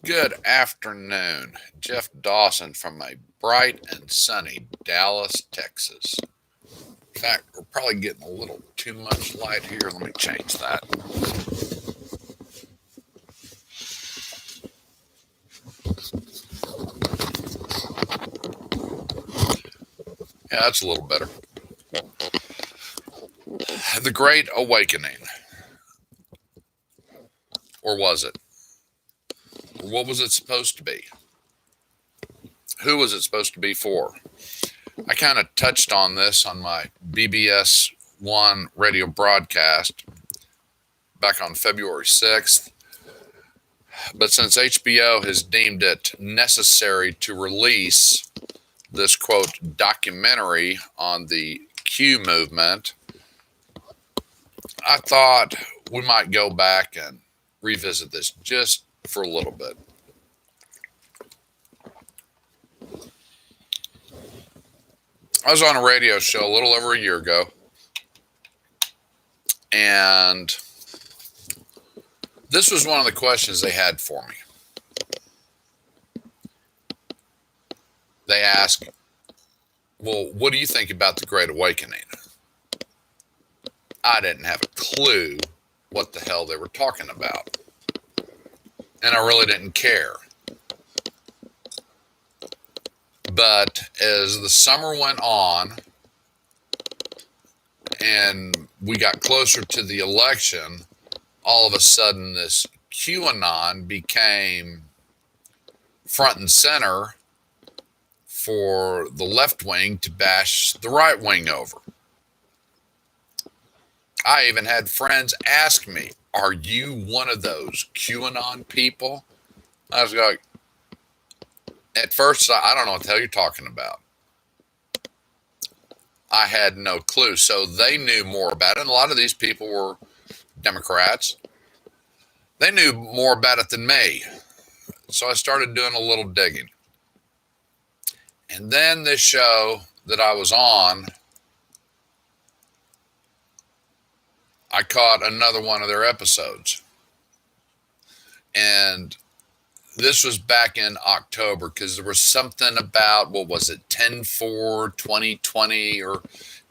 Good afternoon. Jeff Dawson from a bright and sunny Dallas, Texas. In fact, we're probably getting a little too much light here. Let me change that. Yeah, that's a little better. The Great Awakening. Or was it? Or what was it supposed to be? Who was it supposed to be for? I kind of touched on this on my BBS One radio broadcast back on February 6th. But since HBO has deemed it necessary to release this quote documentary on the Q movement, I thought we might go back and revisit this just for a little bit. I was on a radio show a little over a year ago, and this was one of the questions they had for me. They asked, well, what do you think about the Great Awakening? I didn't have a clue what the hell they were talking about. And I really didn't care. But as the summer went on and we got closer to the election, all of a sudden this QAnon became front and center for the left wing to bash the right wing over. I even had friends ask me, are you one of those QAnon people? I was like, at first, I don't know what the hell you're talking about. I had no clue. So they knew more about it. And a lot of these people were Democrats. They knew more about it than me. So I started doing a little digging. And then this show that I was on, I caught another one of their episodes. And this was back in October because there was something about, what was it, 10/4/2020 or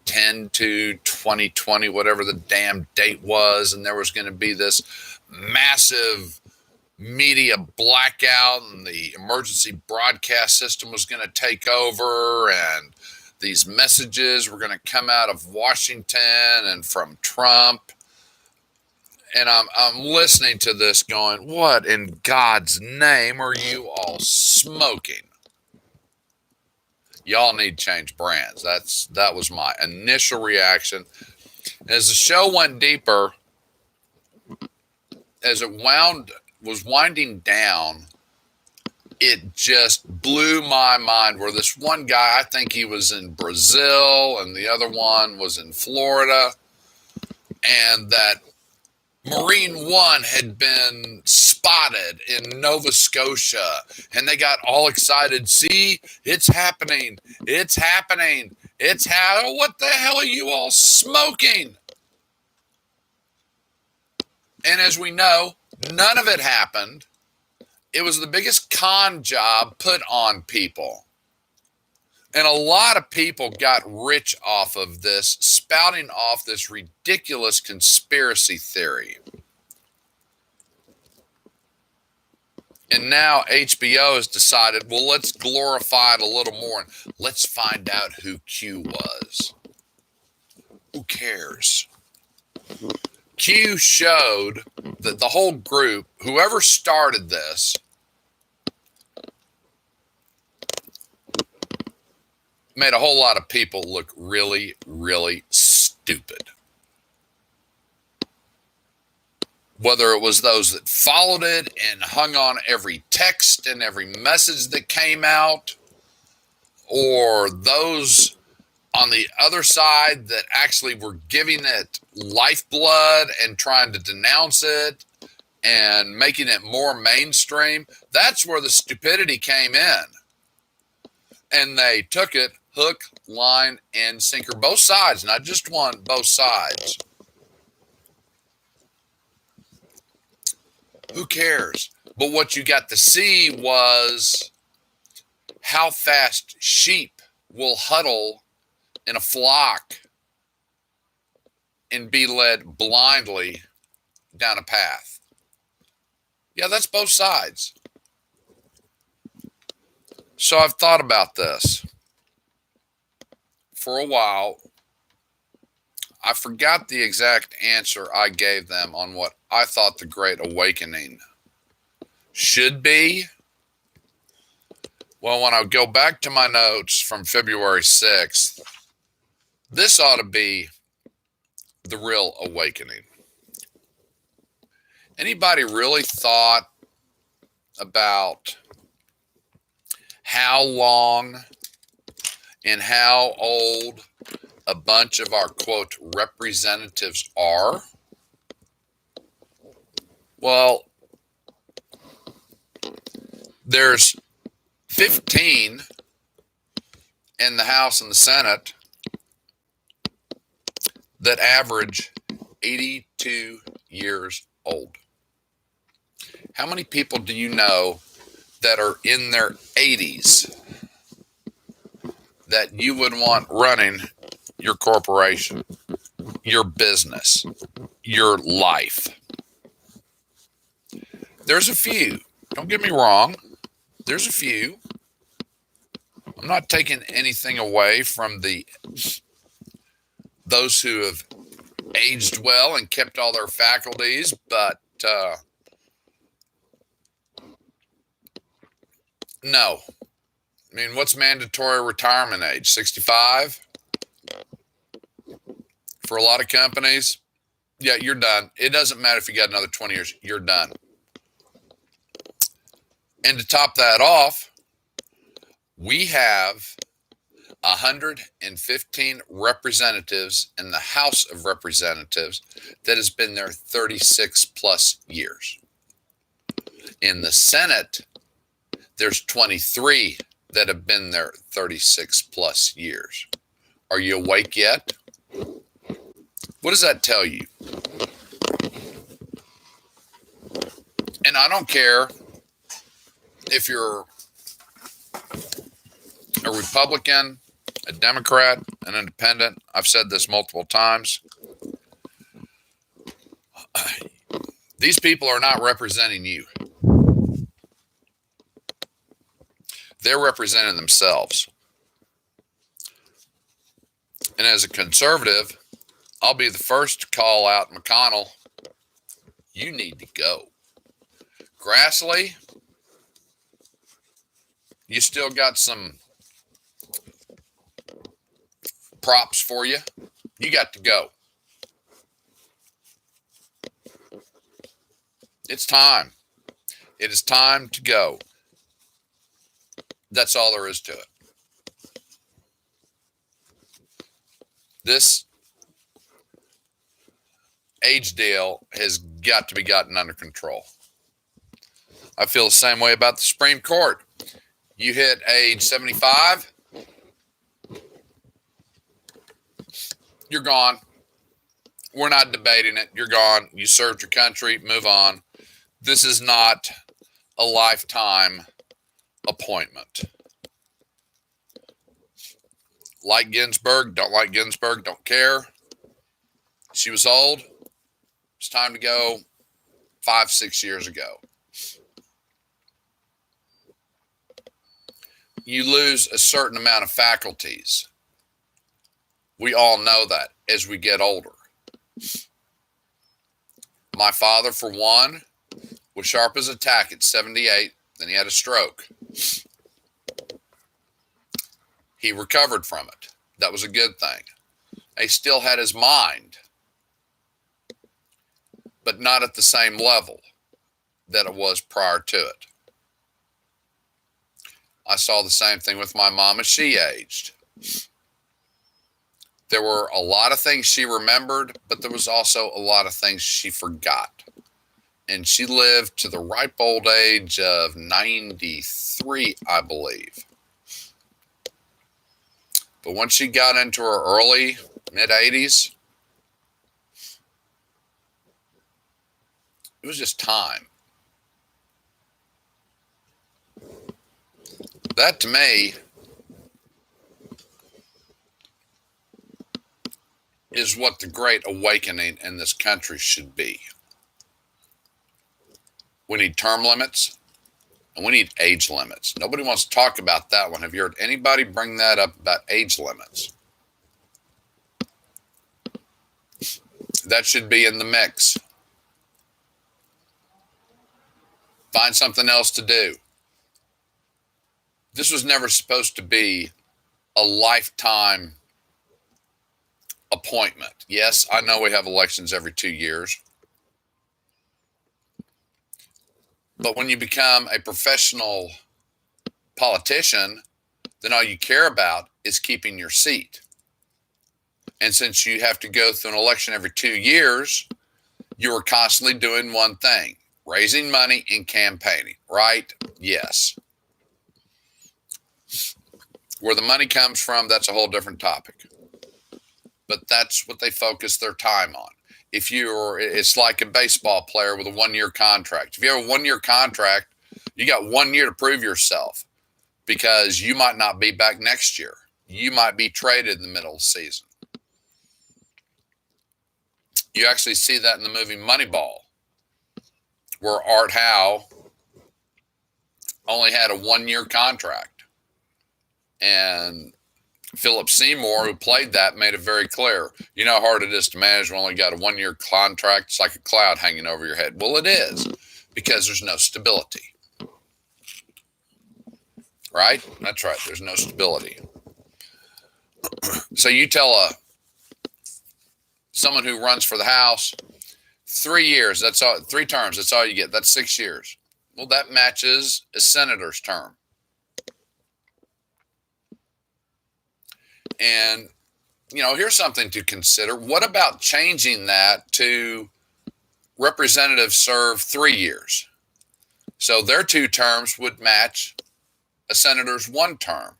10/2/2020, whatever the damn date was. And there was going to be this massive media blackout and the emergency broadcast system was going to take over. And these messages were going to come out of Washington and from Trump. And I'm listening to this going, what in God's name are you all smoking? Y'all need to change brands. That was my initial reaction. As the show went deeper, as it was winding down, it just blew my mind where this one guy, I think he was in Brazil and the other one was in Florida, and that Marine One had been spotted in Nova Scotia, and they got all excited. See, it's happening. It's happening. What the hell are you all smoking? And as we know, none of it happened. It was the biggest con job put on people. And a lot of people got rich off of this, spouting off this ridiculous conspiracy theory. And now HBO has decided, well, let's glorify it a little more and let's find out who Q was. Who cares? Q showed that the whole group, whoever started this, made a whole lot of people look really, really stupid. Whether it was those that followed it and hung on every text and every message that came out, or those on the other side that actually were giving it lifeblood and trying to denounce it and making it more mainstream, that's where the stupidity came in. And they took it hook, line, and sinker. Both sides, not just one, both sides. Who cares? But what you got to see was how fast sheep will huddle in a flock and be led blindly down a path. Yeah, that's both sides. So I've thought about this for a while. I forgot the exact answer I gave them on what I thought the Great Awakening should be. Well, when I go back to my notes from February 6th, this ought to be the real awakening. Anybody really thought about how long and how old a bunch of our, quote, representatives are? Well, there's 15 in the House and the Senate that average 82 years old. How many people do you know that are in their 80s that you would want running your corporation, your business, your life? There's a few. Don't get me wrong. There's a few. I'm not taking anything away from those who have aged well and kept all their faculties, but no. I mean, what's mandatory retirement age? 65? For a lot of companies, yeah, you're done. It doesn't matter if you got another 20 years, you're done. And to top that off, we have 115 representatives in the House of Representatives that has been there 36 plus years. In the Senate, there's 23 that have been there 36 plus years. Are you awake yet? What does that tell you? And I don't care if you're a Republican, a Democrat, an independent. I've said this multiple times. These people are not representing you. They're representing themselves. And as a conservative, I'll be the first to call out McConnell. You need to go. Grassley, you still got some props for you. You got to go. It's time. It is time to go. That's all there is to it. This age deal has got to be gotten under control. I feel the same way about the Supreme Court. You hit age 75, you're gone. We're not debating it. You're gone. You served your country. Move on. This is not a lifetime appointment. Like Ginsburg, don't like Ginsburg, don't care. She was old. It's time to go 5-6 years ago. You lose a certain amount of faculties. We all know that as we get older. My father, for one, was sharp as a tack at 78. Then he had a stroke. He recovered from it. That was a good thing. He still had his mind, but not at the same level that it was prior to it. I saw the same thing with my mom as she aged. There were a lot of things she remembered, but there was also a lot of things she forgot. And she lived to the ripe old age of 93, I believe. But once she got into her early, mid-80s, it was just time. That to me is what the great awakening in this country should be. We need term limits and we need age limits. Nobody wants to talk about that one. Have you heard anybody bring that up about age limits? That should be in the mix. Find something else to do. This was never supposed to be a lifetime appointment. Yes, I know we have elections every 2 years. But when you become a professional politician, then all you care about is keeping your seat. And since you have to go through an election every 2 years, you are constantly doing one thing, raising money and campaigning, right? Yes. Where the money comes from, that's a whole different topic. But that's what they focus their time on. It's like a baseball player with a 1-year contract. If you have a 1-year contract, you got 1 year to prove yourself because you might not be back next year. You might be traded in the middle of the season. You actually see that in the movie Moneyball, where Art Howe only had a 1-year contract. And Philip Seymour, who played that, made it very clear. You know how hard it is to manage when only got a 1-year contract? It's like a cloud hanging over your head. Well, it is, because there's no stability. Right? That's right. There's no stability. So you tell someone who runs for the House, 3 years, that's all, 3 terms, that's all you get. That's 6 years. Well, that matches a senator's term. And, here's something to consider. What about changing that to representatives serve 3 years? So their 2 terms would match a senator's 1 term.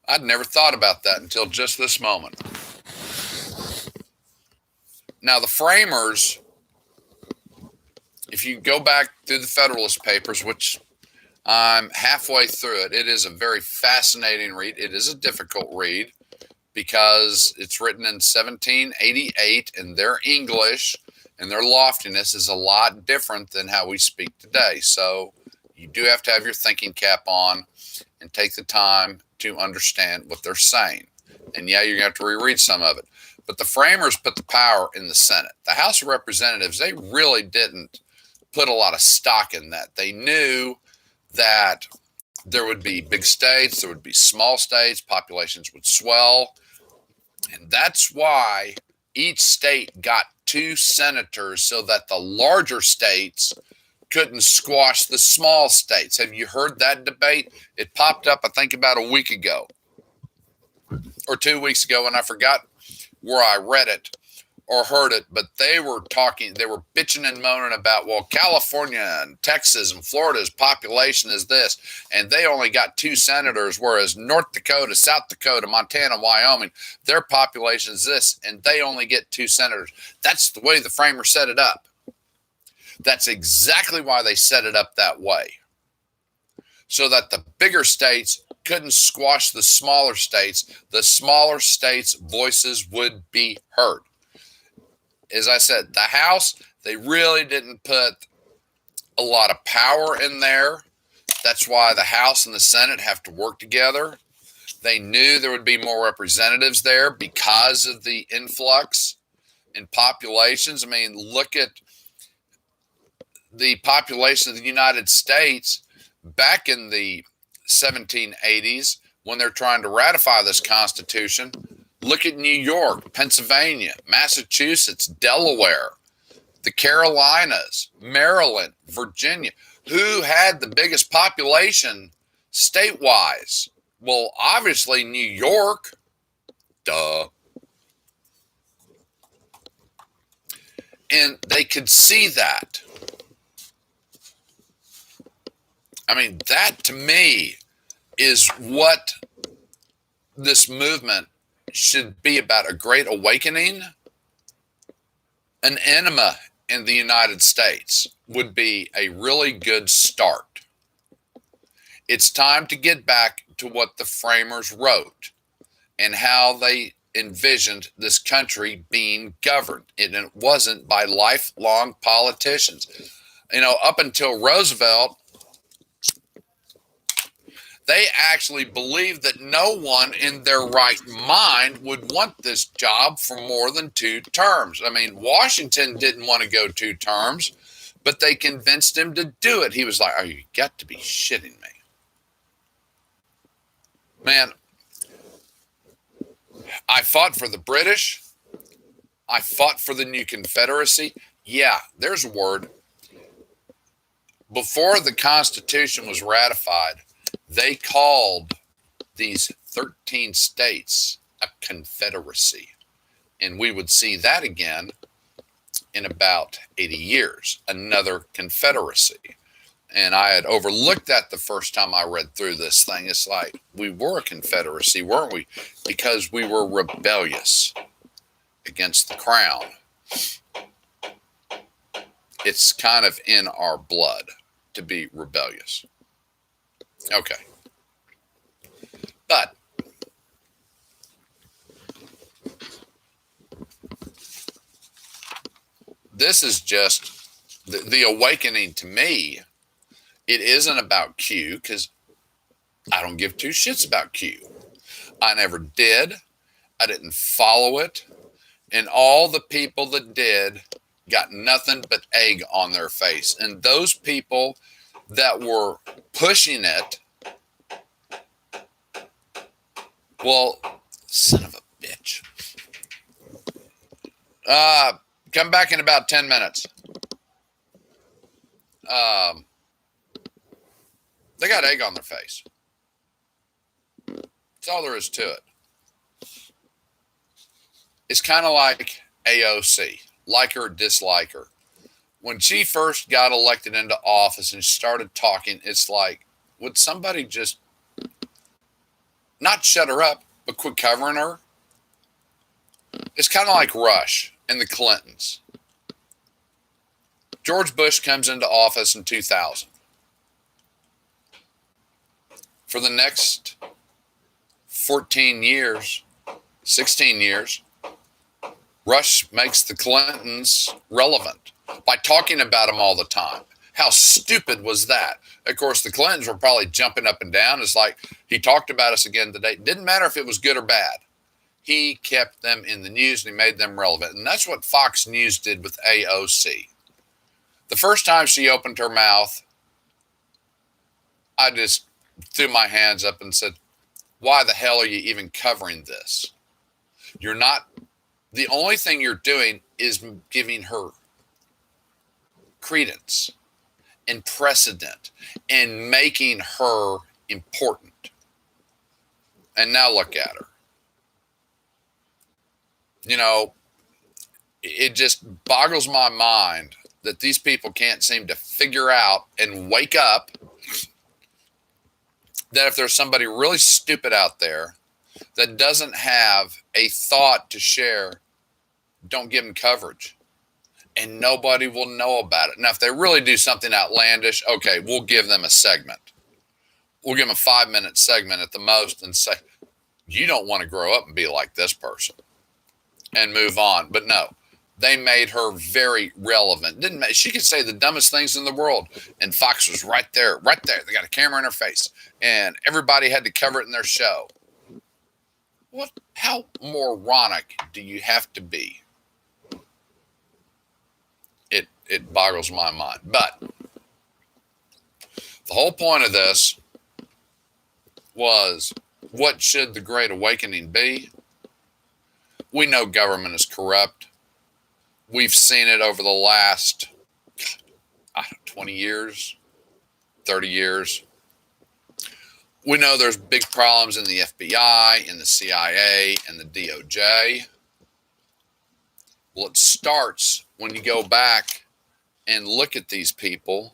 I'd never thought about that until just this moment. Now, the framers, if you go back through the Federalist Papers, which I'm halfway through it. It is a very fascinating read. It is a difficult read because it's written in 1788, and their English and their loftiness is a lot different than how we speak today. So you do have to have your thinking cap on and take the time to understand what they're saying. And yeah, you're going to have to reread some of it. But the framers put the power in the Senate. The House of Representatives, they really didn't put a lot of stock in that. They knew that there would be big states, there would be small states, populations would swell. And that's why each state got 2 senators so that the larger states couldn't squash the small states. Have you heard that debate? It popped up, I think, about a week ago or 2 weeks ago, and I forgot where I read it or heard it, but they were bitching and moaning about, well, California and Texas and Florida's population is this, and they only got 2 senators, whereas North Dakota, South Dakota, Montana, Wyoming, their population is this, and they only get 2 senators. That's the way the framers set it up. That's exactly why they set it up that way, so that the bigger states couldn't squash the smaller states. The smaller states' voices would be heard. As I said, the House, they really didn't put a lot of power in there. That's why the House and the Senate have to work together. They knew there would be more representatives there because of the influx in populations. I mean, look at the population of the United States back in the 1780s when they're trying to ratify this Constitution. Look at New York, Pennsylvania, Massachusetts, Delaware, the Carolinas, Maryland, Virginia. Who had the biggest population state-wise? Well, obviously New York. Duh. And they could see that. I mean, that to me is what this movement should be about, a great awakening. An enema in the United States would be a really good start. It's time to get back to what the framers wrote and how they envisioned this country being governed. And it wasn't by lifelong politicians. Up until Roosevelt, they actually believed that no one in their right mind would want this job for more than 2 terms. I mean, Washington didn't want to go 2 terms, but they convinced him to do it. He was like, "Oh, you got to be shitting me." Man, I fought for the British. I fought for the new Confederacy. Yeah, there's a word. Before the Constitution was ratified, they called these 13 states a confederacy. And we would see that again in about 80 years, another confederacy. And I had overlooked that the first time I read through this thing. It's like, we were a confederacy, weren't we? Because we were rebellious against the crown. It's kind of in our blood to be rebellious. Okay. But this is just the awakening to me. It isn't about Q, because I don't give 2 shits about Q. I never did. I didn't follow it. And all the people that did got nothing but egg on their face. And those people that were pushing it, well, son of a bitch. Come back in about 10 minutes. They got egg on their face. That's all there is to it. It's kind of like AOC, like her, dislike her. When she first got elected into office and started talking, it's like, would somebody just not shut her up, but quit covering her? It's kind of like Rush and the Clintons. George Bush comes into office in 2000. For the next 14 years, 16 years, Rush makes the Clintons relevant by talking about them all the time. How stupid was that? Of course, the Clintons were probably jumping up and down. It's like, he talked about us again today. Didn't matter if it was good or bad. He kept them in the news and he made them relevant. And that's what Fox News did with AOC. The first time she opened her mouth, I just threw my hands up and said, why the hell are you even covering this? You're not, the only thing you're doing is giving her credence and precedent and making her important. And now look at her. It just boggles my mind that these people can't seem to figure out and wake up that if there's somebody really stupid out there that doesn't have a thought to share, don't give them coverage. And nobody will know about it. Now, if they really do something outlandish, okay, we'll give them a segment. We'll give them a 5-minute segment at the most and say, you don't want to grow up and be like this person, and move on. But no, they made her very relevant. She could say the dumbest things in the world, and Fox was right there. They got a camera in her face, and everybody had to cover it in their show. How moronic do you have to be? It boggles my mind. But the whole point of this was, what should the Great Awakening be? We know government is corrupt. We've seen it over the last 20 years, 30 years. We know there's big problems in the FBI, in the CIA, and the DOJ. Well, it starts when you go back and look at these people.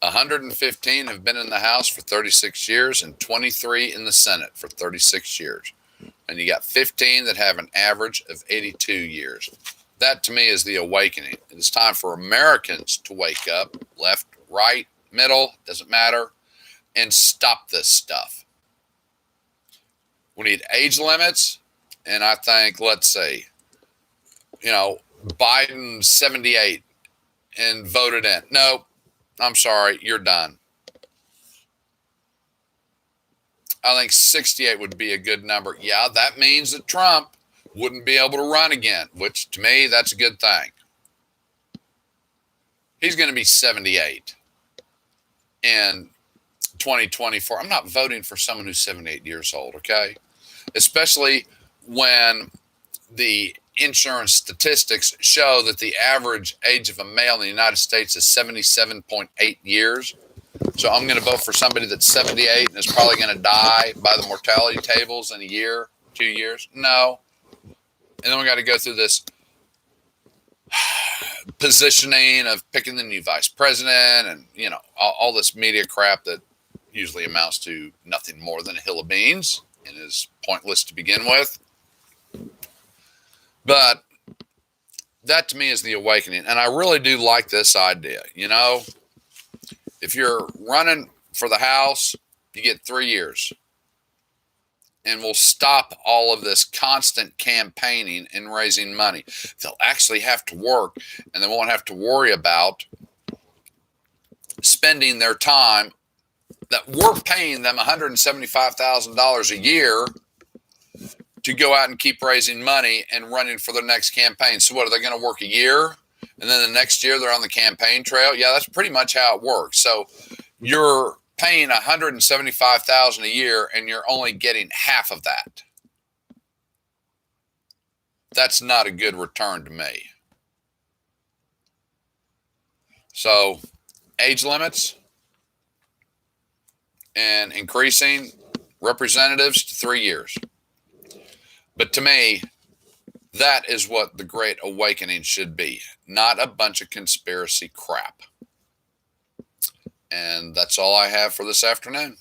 115 have been in the House for 36 years and 23 in the Senate for 36 years. And you got 15 that have an average of 82 years. That, to me, is the awakening. It's time for Americans to wake up, left, right, middle, doesn't matter, and stop this stuff. We need age limits, and I think, let's see, Biden 78 and voted in. No, I'm sorry, you're done. I think 68 would be a good number. Yeah, that means that Trump wouldn't be able to run again, which to me, that's a good thing. He's going to be 78 in 2024. I'm not voting for someone who's 78 years old, okay? Especially when the insurance statistics show that the average age of a male in the United States is 77.8 years. So I'm going to vote for somebody that's 78 and is probably going to die by the mortality tables in a year, 2 years. No. And then we got to go through this positioning of picking the new vice president and, all this media crap that usually amounts to nothing more than a hill of beans and is pointless to begin with. But that to me is the awakening. And I really do like this idea. If you're running for the House, you get 3 years. And we'll stop all of this constant campaigning and raising money. They'll actually have to work, and they won't have to worry about spending their time that we're paying them $175,000 a year to go out and keep raising money and running for their next campaign. So what, are they going to work a year? And then the next year they're on the campaign trail? Yeah, that's pretty much how it works. So you're paying $175,000 a year and you're only getting half of that. That's not a good return to me. So age limits and increasing representatives to 3 years. But to me, that is what the Great Awakening should be, not a bunch of conspiracy crap. And that's all I have for this afternoon.